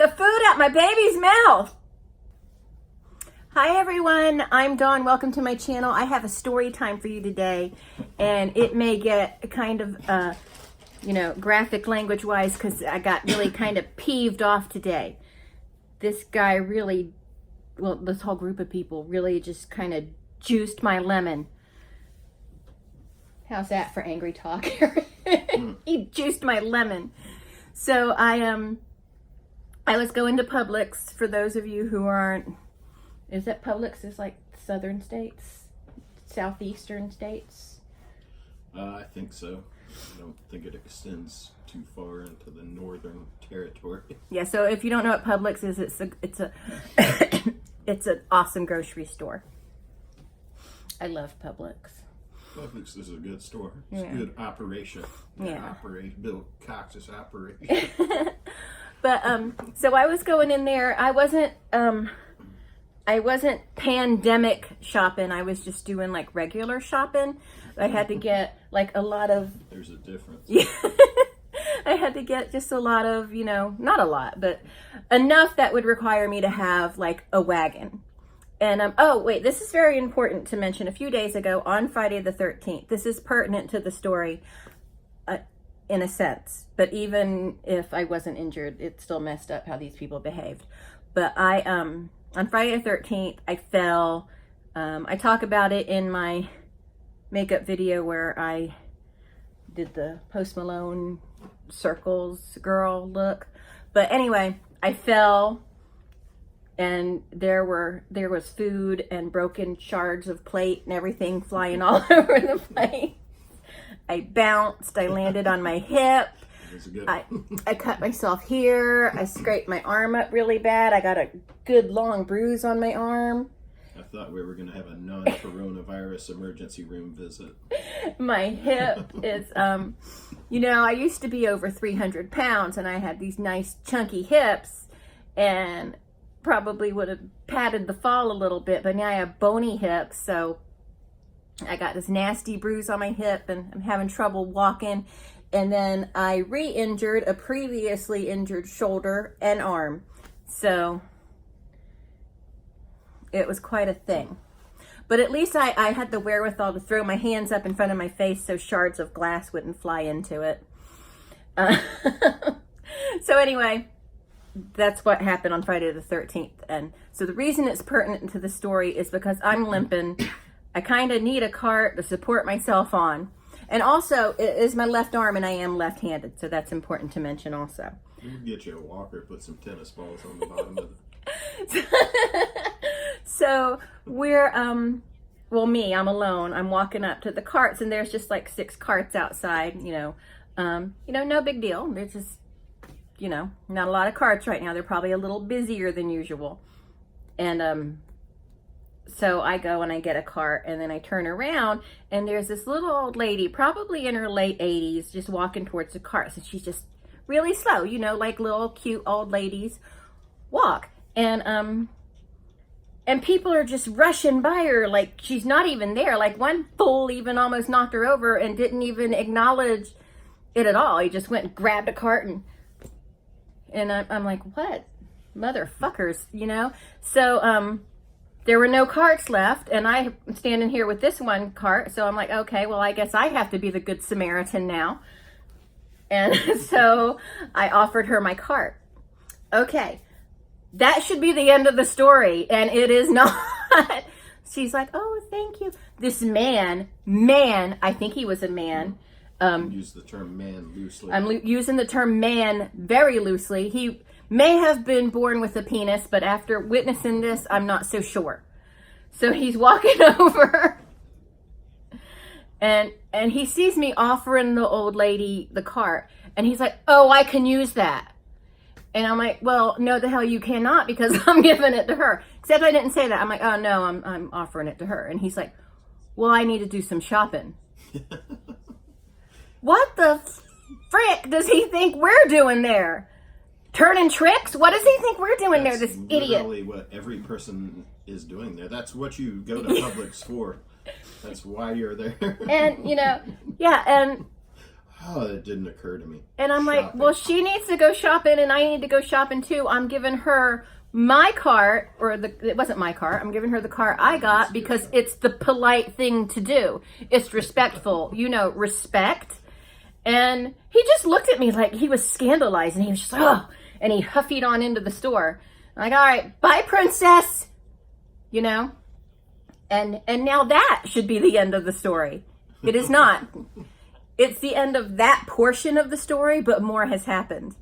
the food out my baby's mouth. Hi everyone, I'm Dawn. Welcome to my channel. I have a story time for you today, and it may get kind of, graphic language wise because I got really kind of peeved off today. This guy really, well, this whole group of people really just kind of juiced my lemon. How's that for angry talk? He juiced my lemon. So I was going to Publix. For those of you who aren't, is that Publix is like southern states, southeastern states? I think so. I don't think it extends too far into the northern territory. Yeah. So if you don't know what Publix is, it's a it's an awesome grocery store. I love Publix. Publix is a good store. It's a good operation. Yeah. Bill Cox's operation. But so I was going in there. I wasn't pandemic shopping. I was just doing like regular shopping. I had to get like a lot of. There's a difference. Yeah. I had to get just a lot of, not a lot, but enough that would require me to have like a wagon. And, oh, wait, this is very important to mention. A few days ago, on Friday the 13th, this is pertinent to the story in a sense. But even if I wasn't injured, it still messed up how these people behaved. But on Friday the 13th, I fell. I talk about it in my makeup video where I did the Post Malone circles girl look. But anyway, I fell. And there was food and broken shards of plate and everything flying all over the place. I bounced. I landed on my hip. I cut myself here. I scraped my arm up really bad. I got a good long bruise on my arm. I thought we were going to have a non-coronavirus emergency room visit. My hip is, I used to be over 300 pounds and I had these nice chunky hips and probably would have padded the fall a little bit, but now I have bony hips, so I got this nasty bruise on my hip and I'm having trouble walking. And then I re-injured a previously injured shoulder and arm, so it was quite a thing. But at least I had the wherewithal to throw my hands up in front of my face so shards of glass wouldn't fly into it. So anyway, that's what happened on Friday the 13th. And so the reason it's pertinent to the story is because I'm limping. I kind of need a cart to support myself on. And also, it is my left arm and I am left-handed. So that's important to mention also. You can get you a walker, put some tennis balls on the bottom of it. So we're, I'm alone. I'm walking up to the carts and there's just like 6 carts outside, no big deal. There's just, not a lot of carts right now. They're probably a little busier than usual. And so I go and I get a cart and then I turn around and there's this little old lady, probably in her late 80s, just walking towards the carts. And she's just really slow, like little cute old ladies walk. And people are just rushing by her like she's not even there. Like one fool even almost knocked her over and didn't even acknowledge it at all. He just went and grabbed a cart and I'm like, what? Motherfuckers, So, there were no carts left and I'm standing here with this one cart. So I'm like, okay, well, I guess I have to be the good Samaritan now. And so I offered her my cart. Okay. That should be the end of the story. And it is not. She's like, oh, thank you. This man, I think he was a man. Use the term man loosely. I'm using the term man very loosely. He may have been born with a penis, but after witnessing this, I'm not so sure. So he's walking over and he sees me offering the old lady the cart. And he's like, oh, I can use that. And I'm like, well, no, the hell you cannot because I'm giving it to her. Except I didn't say that. I'm like, oh, no, I'm offering it to her. And he's like, well, I need to do some shopping. What the frick does he think we're doing there? Turning tricks? What does he think we're doing there, this idiot? That's literally what every person is doing there. That's what you go to Publix for. That's why you're there. And, yeah, and Oh, it didn't occur to me. And I'm like, Shopping. well, she needs to go shopping and I need to go shopping too. I'm giving her my cart, it wasn't my cart. I'm giving her the cart I got because it's the polite thing to do. It's respectful, respect. And he just looked at me like he was scandalized and he was just like, oh, and he huffied on into the store. I'm like, all right, bye, princess, And now that should be the end of the story. It is not. It's the end of that portion of the story, but more has happened.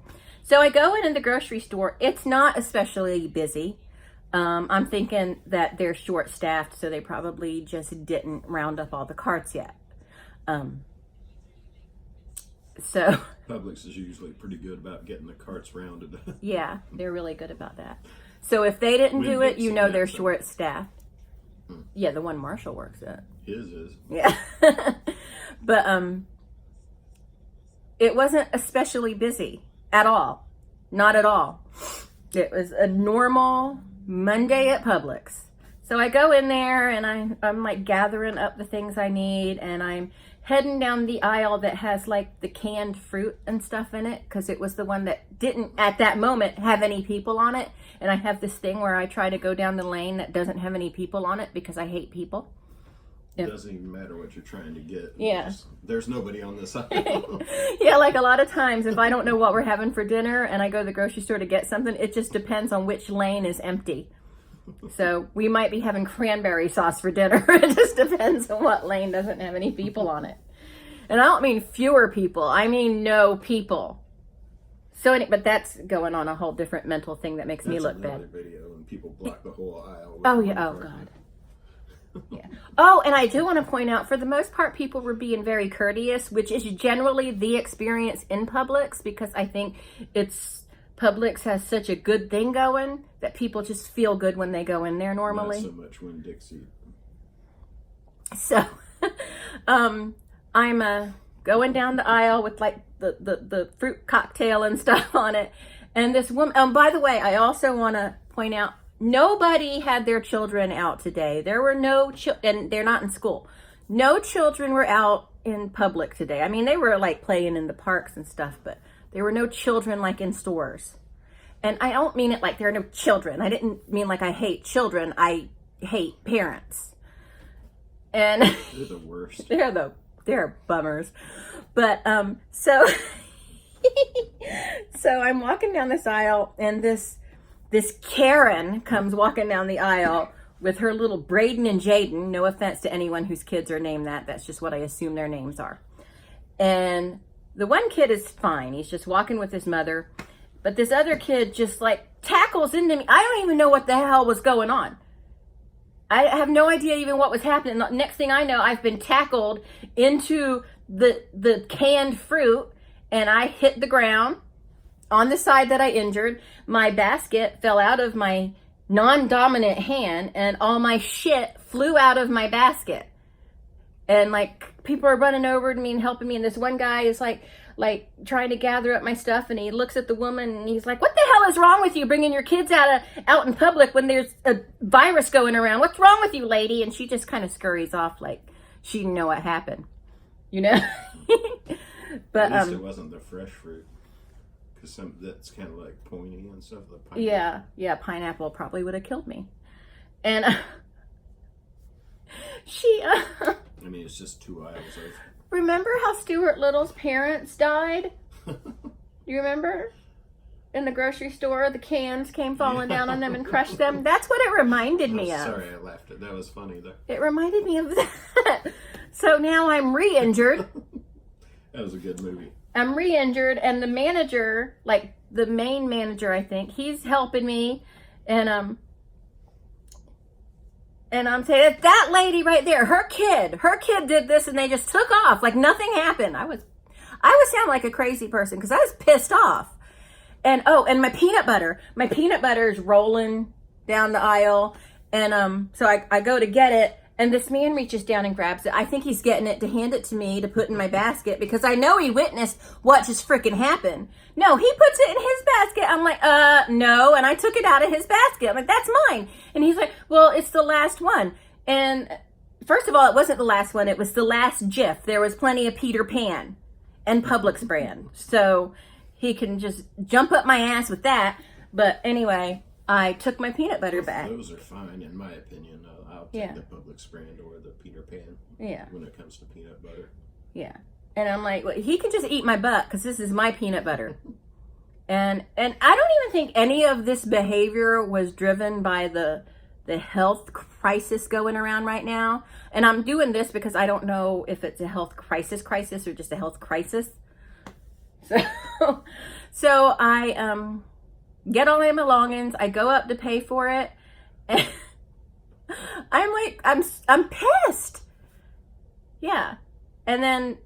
So I go in the grocery store. It's not especially busy. I'm thinking that they're short-staffed, so they probably just didn't round up all the carts yet. So Publix is usually pretty good about getting the carts rounded. yeah, they're really good about that. So if they didn't do it, they're short-staffed. Yeah, the one Marshall works at. His is. Yeah. But it wasn't especially busy at all. Not at all. It was a normal Monday at Publix. So I go in there and I'm like gathering up the things I need and I'm heading down the aisle that has like the canned fruit and stuff in it because it was the one that didn't at that moment have any people on it. And I have this thing where I try to go down the lane that doesn't have any people on it because I hate people. It doesn't even matter what you're trying to get. Yeah. There's nobody on this side. Yeah, like a lot of times if I don't know what we're having for dinner and I go to the grocery store to get something, it just depends on which lane is empty. So we might be having cranberry sauce for dinner. It just depends on what lane doesn't have any people on it. And I don't mean fewer people. I mean no people. So, but that's going on a whole different mental thing that makes me look bad. Video and people block the whole aisle. Oh yeah. Oh God. Yeah. Oh, and I do want to point out, for the most part, people were being very courteous, which is generally the experience in Publix, because I think Publix has such a good thing going that people just feel good when they go in there normally. Not so much when Dixie. So, I'm going down the aisle with like the fruit cocktail and stuff on it, and this woman. By the way, I also want to point out, nobody had their children out today. There were no and they're not in school. No children were out in public today. I mean, they were like playing in the parks and stuff, but there were no children like in stores. And I don't mean it like there are no children. I didn't mean like I hate children. I hate parents. And they're the worst. They're bummers. But so I'm walking down this aisle and this Karen comes walking down the aisle with her little Braden and Jaden. No offense to anyone whose kids are named that. That's just what I assume their names are. And the one kid is fine. He's just walking with his mother. But this other kid just like tackles into me. I don't even know what the hell was going on. I have no idea even what was happening. The next thing I know, I've been tackled into the canned fruit and I hit the ground. On the side that I injured, my basket fell out of my non-dominant hand and all my shit flew out of my basket. And like people are running over to me and helping me. And this one guy is like trying to gather up my stuff. And he looks at the woman and he's like, "What the hell is wrong with you bringing your kids out in public when there's a virus going around? What's wrong with you, lady?" And she just kind of scurries off like she didn't know what happened, But at least it wasn't the fresh fruit. Because that's kind of like pointy and stuff. The pineapple. Yeah, pineapple probably would have killed me. And I mean, it's just 2 aisles of. Remember how Stuart Little's parents died? You remember? In the grocery store, the cans came falling down on them and crushed them. That's what it reminded me of. Sorry, I laughed at that. Was funny though. It reminded me of that. So now I'm re-injured. That was a good movie. I'm re-injured, and the manager, like the main manager, I think, he's helping me, and I'm saying, that lady right there, her kid did this, and they just took off like nothing happened. I would sound like a crazy person because I was pissed off. And and my peanut butter is rolling down the aisle, and so I go to get it. And this man reaches down and grabs it. I think he's getting it to hand it to me to put in my basket because I know he witnessed what just freaking happened. No, he puts it in his basket. I'm like, no. And I took it out of his basket. I'm like, that's mine. And he's like, well, it's the last one. And first of all, it wasn't the last one. It was the last Jif. There was plenty of Peter Pan. and Publix brand. So he can just jump up my ass with that. But anyway, I took my peanut butter back. Those are fine, in my opinion. I'll take the Publix brand or the Peter Pan. Yeah. When it comes to peanut butter. Yeah. And I'm like, well, he can just eat my butt because this is my peanut butter. And I don't even think any of this behavior was driven by the health crisis going around right now. And I'm doing this because I don't know if it's a health crisis or just a health crisis. So I get all my belongings. I go up to pay for it. And I'm like, I'm pissed. Yeah. And then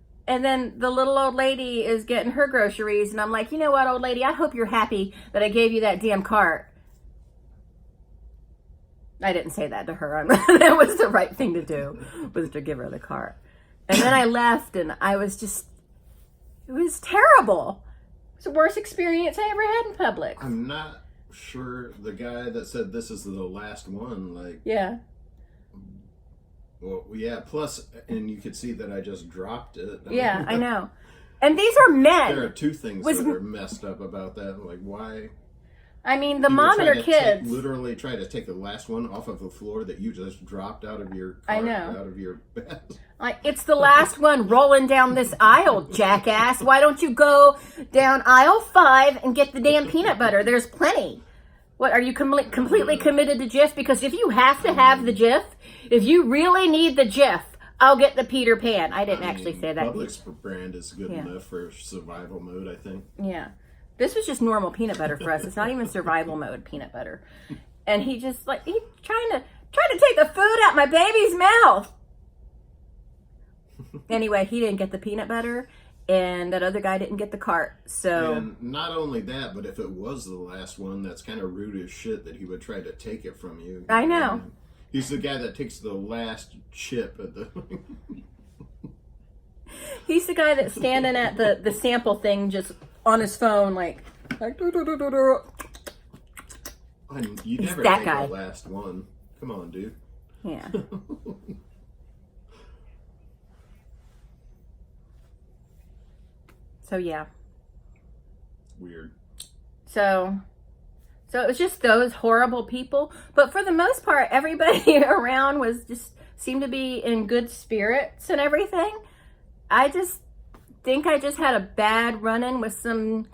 the little old lady is getting her groceries, and I'm like, you know what, old lady, I hope you're happy that I gave you that damn cart. I didn't say that to her. That was the right thing to do, was to give her the cart. And then I left, and I was just, it was terrible. It's the worst experience I ever had in Publix. I'm not sure the guy that said this is the last one, like... Yeah. Well, yeah, plus, and you could see that I just dropped it. Yeah, I know. And these are men. There are two things that are messed up about that. Like, why? I mean, the mom and her kids. Literally try to take the last one off of the floor that you just dropped out of your cart, I know. out of your bed. Like, it's the last one rolling down this aisle, jackass. Why don't you go down aisle 5 and get the damn peanut butter? There's plenty. What, are you completely committed to Jif? Because if you have to have the Jif, if you really need the Jif, I'll get the Peter Pan. I didn't actually say that. Publix brand is good enough for survival mode, I think. Yeah. This was just normal peanut butter for us. It's not even survival mode peanut butter. And he just like, he's trying to take the food out my baby's mouth. Anyway, he didn't get the peanut butter. And that other guy didn't get the cart, so... And not only that, but if it was the last one, that's kind of rude as shit that he would try to take it from you. I know. He's the guy that takes the last chip at the... He's the guy that's standing at the sample thing just on his phone, like... And you never that take guy. the last one. Come on, dude. Yeah. So, yeah. Weird. So it was just those horrible people. But for the most part, everybody around was just seemed to be in good spirits and everything. I just think I just had a bad run-in with some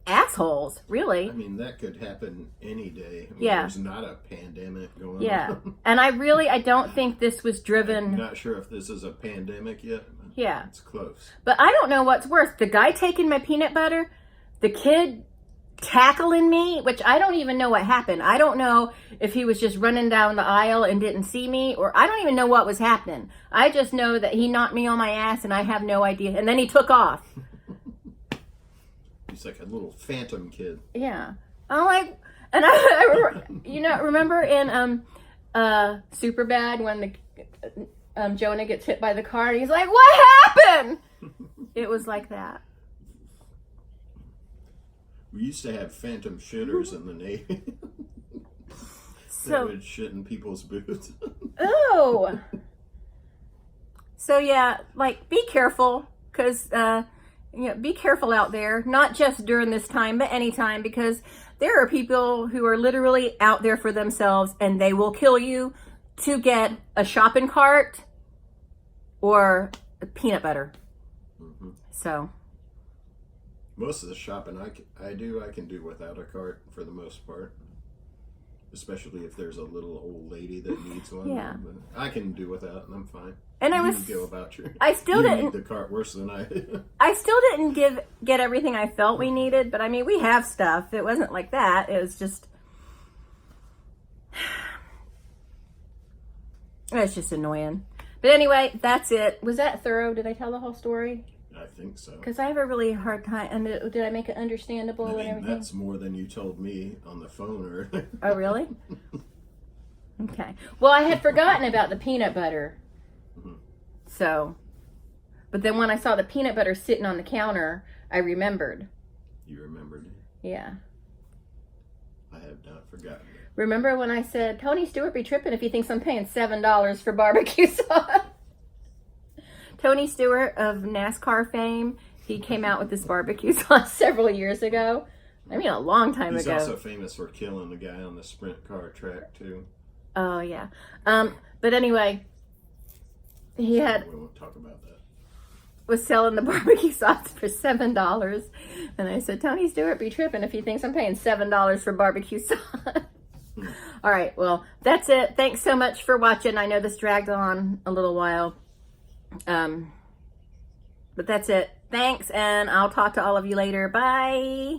assholes, really. I mean, that could happen any day. I mean, Yeah. There's not a pandemic going Yeah. on. And I don't think this was driven... I'm not sure if this is a pandemic yet. Yeah. It's close. But I don't know what's worse. The guy taking my peanut butter, the kid tackling me, which I don't even know what happened. I don't know if he was just running down the aisle and didn't see me, or I don't even know what was happening. I just know that he knocked me on my ass and I have no idea. And then he took off. He's like a little phantom kid. Yeah. I'm like, and I remember in Superbad when the Jonah gets hit by the car and he's like, what happened? It was like that. We used to have phantom shitters in the Navy. They So, would shit in people's boots. oh. So yeah, like, be careful, because, be careful out there, not just during this time, but anytime, because there are people who are literally out there for themselves, and they will kill you to get a shopping cart or peanut butter. Mm-hmm. So. Most of the shopping I can do without a cart for the most part. Especially if there's a little old lady that needs one. Yeah. But I can do without, and I'm fine. And you go about your... I still you didn't... need the cart worse than I did. I still didn't get everything I felt we needed, but I mean, we have stuff. It wasn't like that. It was just... It's just annoying. But anyway, that's it. Was that thorough? Did I tell the whole story? I think so. Because I have a really hard time. And did I make it understandable and everything? That's more than you told me on the phone or... Oh, really? Okay. Well, I had forgotten about the peanut butter. Mm-hmm. So, but then when I saw the peanut butter sitting on the counter, I remembered. You remembered? Yeah. I have not forgotten. Remember when I said, Tony Stewart be tripping if he thinks I'm paying $7 for barbecue sauce? Tony Stewart of NASCAR fame. He came out with this barbecue sauce several years ago. I mean, a long time He's ago. also famous for killing the guy on the sprint car track too. Oh yeah. But anyway, he had We won't talk about that. was selling the barbecue sauce for $7, and I said, Tony Stewart be tripping if he thinks I'm paying $7 for barbecue sauce. All right, well, that's it. Thanks so much for watching. I know this dragged on a little while, but that's it. Thanks, and I'll talk to all of you later. Bye.